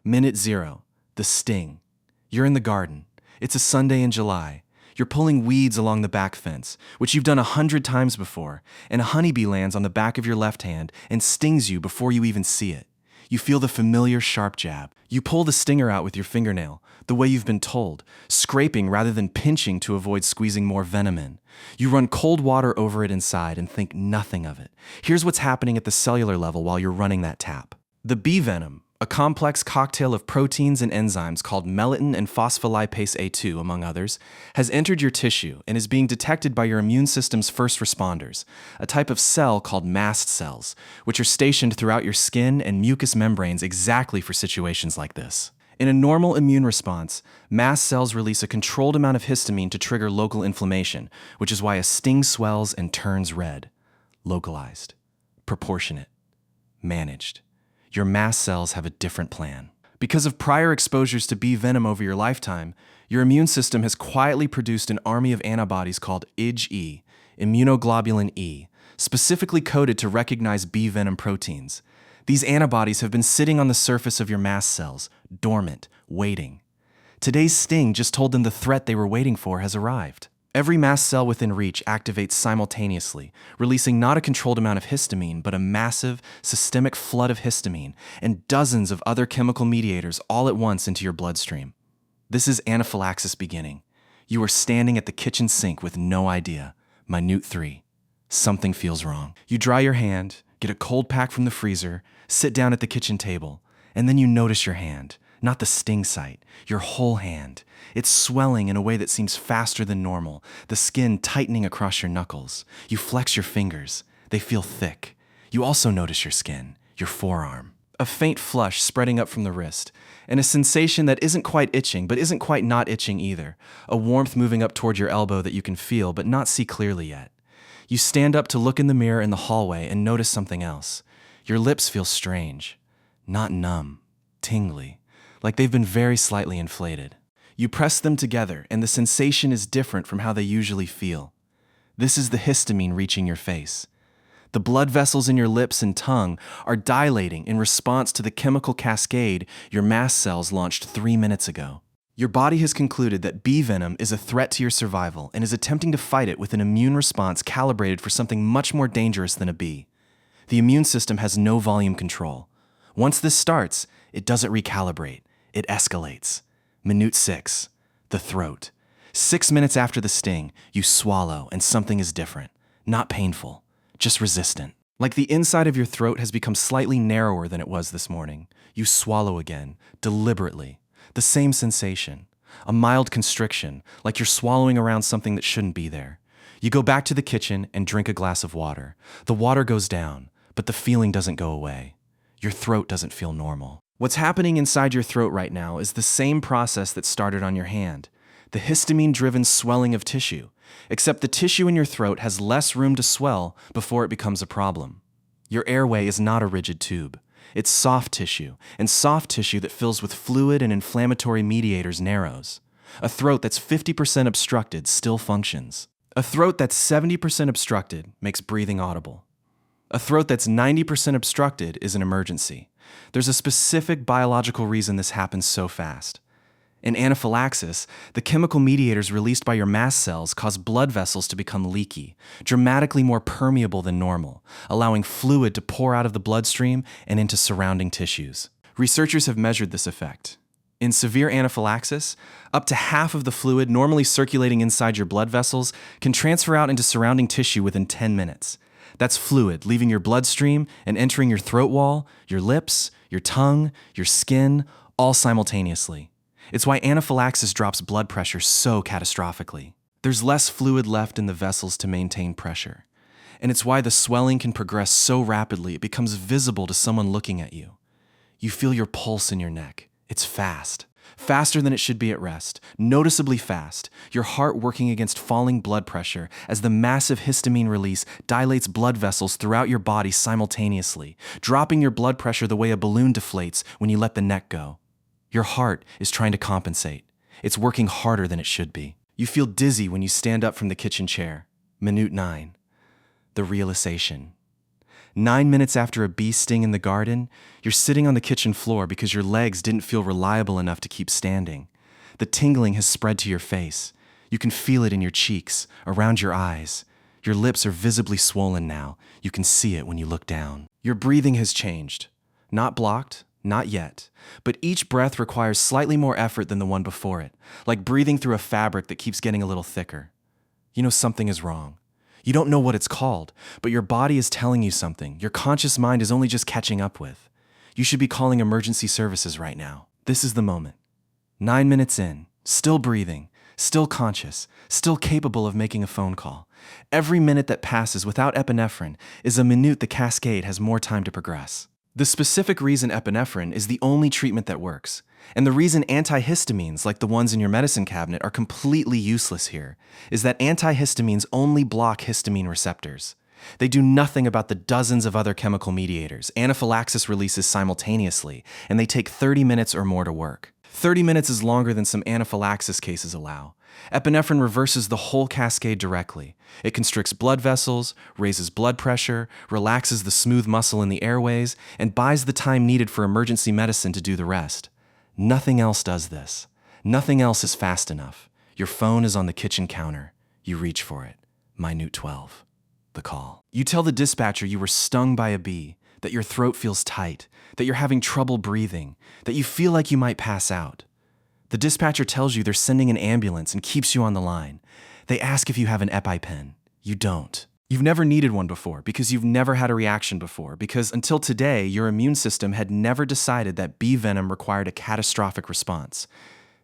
Minute 0. The sting. You're in the garden. It's a Sunday in July. You're pulling weeds along the back fence, which you've done 100 times before, and a honeybee lands on the back of your left hand and stings you before you even see it. You feel the familiar sharp jab. You pull the stinger out with your fingernail, the way you've been told, scraping rather than pinching to avoid squeezing more venom in. You run cold water over it inside and think nothing of it. Here's what's happening at the cellular level while you're running that tap. The bee venom, a complex cocktail of proteins and enzymes called melittin and phospholipase A2, among others, has entered your tissue and is being detected by your immune system's first responders, a type of cell called mast cells, which are stationed throughout your skin and mucous membranes exactly for situations like this. In a normal immune response, mast cells release a controlled amount of histamine to trigger local inflammation, which is why a sting swells and turns red. Localized, proportionate, managed. Your mast cells have a different plan. Because of prior exposures to bee venom over your lifetime, your immune system has quietly produced an army of antibodies called IgE, immunoglobulin E, specifically coded to recognize bee venom proteins. These antibodies have been sitting on the surface of your mast cells, dormant, waiting. Today's sting just told them the threat they were waiting for has arrived. Every mast cell within reach activates simultaneously, releasing not a controlled amount of histamine, but a massive, systemic flood of histamine and dozens of other chemical mediators all at once into your bloodstream. This is anaphylaxis beginning. You are standing at the kitchen sink with no idea. Minute 3. Something feels wrong. You dry your hand, get a cold pack from the freezer, sit down at the kitchen table, and then you notice your hand. Not the sting site, your whole hand. It's swelling in a way that seems faster than normal, the skin tightening across your knuckles. You flex your fingers. They feel thick. You also notice your skin, your forearm. A faint flush spreading up from the wrist, and a sensation that isn't quite itching, but isn't quite not itching either. A warmth moving up toward your elbow that you can feel, but not see clearly yet. You stand up to look in the mirror in the hallway and notice something else. Your lips feel strange, not numb, tingly. Like they've been very slightly inflated. You press them together, and the sensation is different from how they usually feel. This is the histamine reaching your face. The blood vessels in your lips and tongue are dilating in response to the chemical cascade your mast cells launched 3 minutes ago. Your body has concluded that bee venom is a threat to your survival and is attempting to fight it with an immune response calibrated for something much more dangerous than a bee. The immune system has no volume control. Once this starts, it doesn't recalibrate. It escalates. Minute 6. The throat. 6 minutes after the sting, you swallow and something is different. Not painful, just resistant. Like the inside of your throat has become slightly narrower than it was this morning. You swallow again, deliberately. The same sensation. A mild constriction, like you're swallowing around something that shouldn't be there. You go back to the kitchen and drink a glass of water. The water goes down, but the feeling doesn't go away. Your throat doesn't feel normal. What's happening inside your throat right now is the same process that started on your hand, the histamine-driven swelling of tissue, except the tissue in your throat has less room to swell before it becomes a problem. Your airway is not a rigid tube. It's soft tissue, and soft tissue that fills with fluid and inflammatory mediators narrows. A throat that's 50% obstructed still functions. A throat that's 70% obstructed makes breathing audible. A throat that's 90% obstructed is an emergency. There's a specific biological reason this happens so fast. In anaphylaxis, the chemical mediators released by your mast cells cause blood vessels to become leaky, dramatically more permeable than normal, allowing fluid to pour out of the bloodstream and into surrounding tissues. Researchers have measured this effect. In severe anaphylaxis, up to half of the fluid normally circulating inside your blood vessels can transfer out into surrounding tissue within 10 minutes. That's fluid leaving your bloodstream and entering your throat wall, your lips, your tongue, your skin, all simultaneously. It's why anaphylaxis drops blood pressure so catastrophically. There's less fluid left in the vessels to maintain pressure. And it's why the swelling can progress so rapidly it becomes visible to someone looking at you. You feel your pulse in your neck. It's fast. Faster than it should be at rest, noticeably fast, your heart working against falling blood pressure as the massive histamine release dilates blood vessels throughout your body simultaneously, dropping your blood pressure the way a balloon deflates when you let the neck go. Your heart is trying to compensate. It's working harder than it should be. You feel dizzy when you stand up from the kitchen chair. Minute 9. The realization. 9 minutes after a bee sting in the garden, you're sitting on the kitchen floor because your legs didn't feel reliable enough to keep standing. The tingling has spread to your face. You can feel it in your cheeks, around your eyes. Your lips are visibly swollen now. You can see it when you look down. Your breathing has changed. Not blocked, not yet. But each breath requires slightly more effort than the one before it, like breathing through a fabric that keeps getting a little thicker. You know something is wrong. You don't know what it's called, but your body is telling you something your conscious mind is only just catching up with. You should be calling emergency services right now. This is the moment. 9 minutes in, still breathing, still conscious, still capable of making a phone call. Every minute that passes without epinephrine is a minute the cascade has more time to progress. The specific reason epinephrine is the only treatment that works, and the reason antihistamines like the ones in your medicine cabinet are completely useless here is that antihistamines only block histamine receptors. They do nothing about the dozens of other chemical mediators. Anaphylaxis releases simultaneously, and they take 30 minutes or more to work. 30 minutes is longer than some anaphylaxis cases allow. Epinephrine reverses the whole cascade directly. It constricts blood vessels, raises blood pressure, relaxes the smooth muscle in the airways, and buys the time needed for emergency medicine to do the rest. Nothing else does this. Nothing else is fast enough. Your phone is on the kitchen counter. You reach for it. Minute 12. The call. You tell the dispatcher you were stung by a bee, that your throat feels tight, that you're having trouble breathing, that you feel like you might pass out. The dispatcher tells you they're sending an ambulance and keeps you on the line. They ask if you have an EpiPen. You don't. You've never needed one before because you've never had a reaction before because until today, your immune system had never decided that bee venom required a catastrophic response.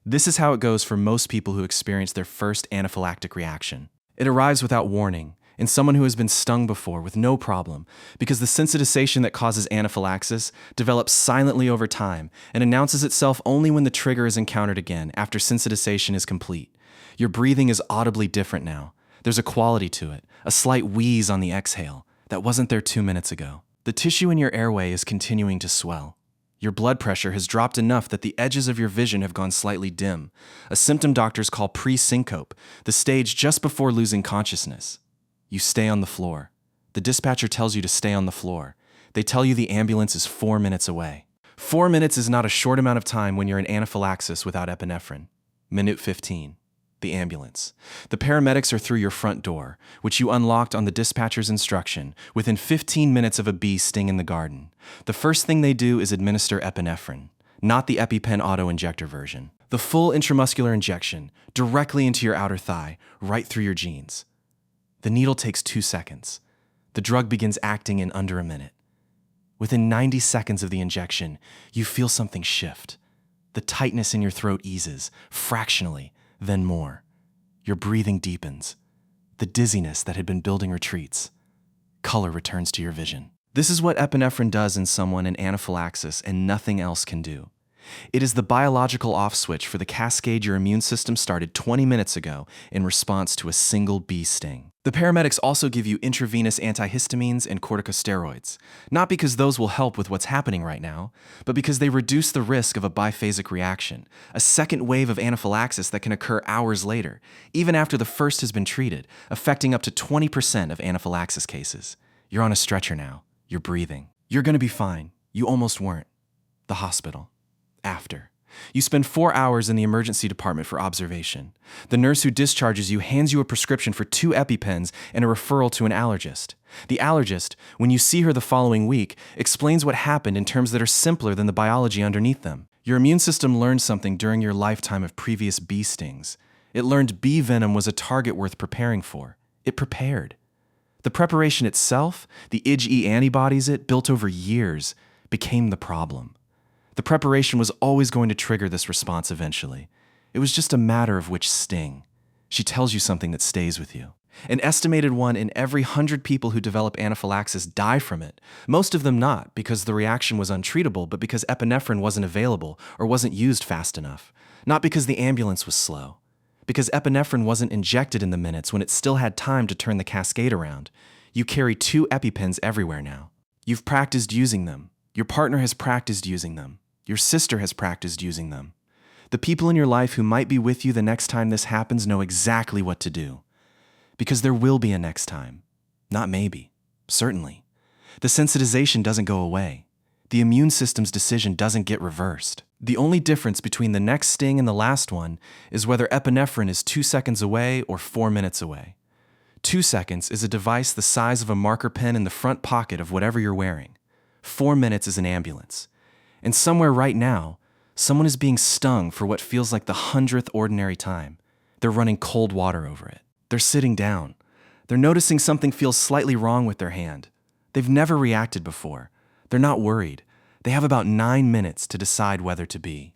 This is how it goes for most people who experience their first anaphylactic reaction. It arrives without warning in someone who has been stung before with no problem because the sensitization that causes anaphylaxis develops silently over time and announces itself only when the trigger is encountered again after sensitization is complete. Your breathing is audibly different now. There's a quality to it, a slight wheeze on the exhale that wasn't there 2 minutes ago. The tissue in your airway is continuing to swell. Your blood pressure has dropped enough that the edges of your vision have gone slightly dim, a symptom doctors call pre-syncope, the stage just before losing consciousness. You stay on the floor. The dispatcher tells you to stay on the floor. They tell you the ambulance is 4 minutes away. 4 minutes is not a short amount of time when you're in anaphylaxis without epinephrine. Minute 15. The ambulance. The paramedics are through your front door, which you unlocked on the dispatcher's instruction, within 15 minutes of a bee sting in the garden. The first thing they do is administer epinephrine, not the EpiPen auto-injector version. The full intramuscular injection, directly into your outer thigh, right through your jeans. The needle takes 2 seconds. The drug begins acting in under a minute. Within 90 seconds of the injection, you feel something shift. The tightness in your throat eases, fractionally, then more. Your breathing deepens. The dizziness that had been building retreats. Color returns to your vision. This is what epinephrine does in someone in anaphylaxis and nothing else can do. It is the biological off switch for the cascade your immune system started 20 minutes ago in response to a single bee sting. The paramedics also give you intravenous antihistamines and corticosteroids, not because those will help with what's happening right now, but because they reduce the risk of a biphasic reaction, a second wave of anaphylaxis that can occur hours later, even after the first has been treated, affecting up to 20% of anaphylaxis cases. You're on a stretcher now. You're breathing. You're going to be fine. You almost weren't. The hospital. After. You spend 4 hours in the emergency department for observation. The nurse who discharges you hands you a prescription for 2 EpiPens and a referral to an allergist. The allergist, when you see her the following week, explains what happened in terms that are simpler than the biology underneath them. Your immune system learned something during your lifetime of previous bee stings. It learned bee venom was a target worth preparing for. It prepared. The preparation itself, the IgE antibodies it built over years, became the problem. The preparation was always going to trigger this response eventually. It was just a matter of which sting. She tells you something that stays with you. An estimated 1 in every 100 people who develop anaphylaxis die from it. Most of them not because the reaction was untreatable, but because epinephrine wasn't available or wasn't used fast enough. Not because the ambulance was slow. Because epinephrine wasn't injected in the minutes when it still had time to turn the cascade around. You carry 2 EpiPens everywhere now. You've practiced using them. Your partner has practiced using them. Your sister has practiced using them. The people in your life who might be with you the next time this happens know exactly what to do. Because there will be a next time. Not maybe. Certainly. The sensitization doesn't go away. The immune system's decision doesn't get reversed. The only difference between the next sting and the last one is whether epinephrine is 2 seconds away or 4 minutes away. 2 seconds is a device the size of a marker pen in the front pocket of whatever you're wearing. 4 minutes is an ambulance. And somewhere right now, someone is being stung for what feels like the 100th ordinary time. They're running cold water over it. They're sitting down. They're noticing something feels slightly wrong with their hand. They've never reacted before. They're not worried. They have about 9 minutes to decide whether to be.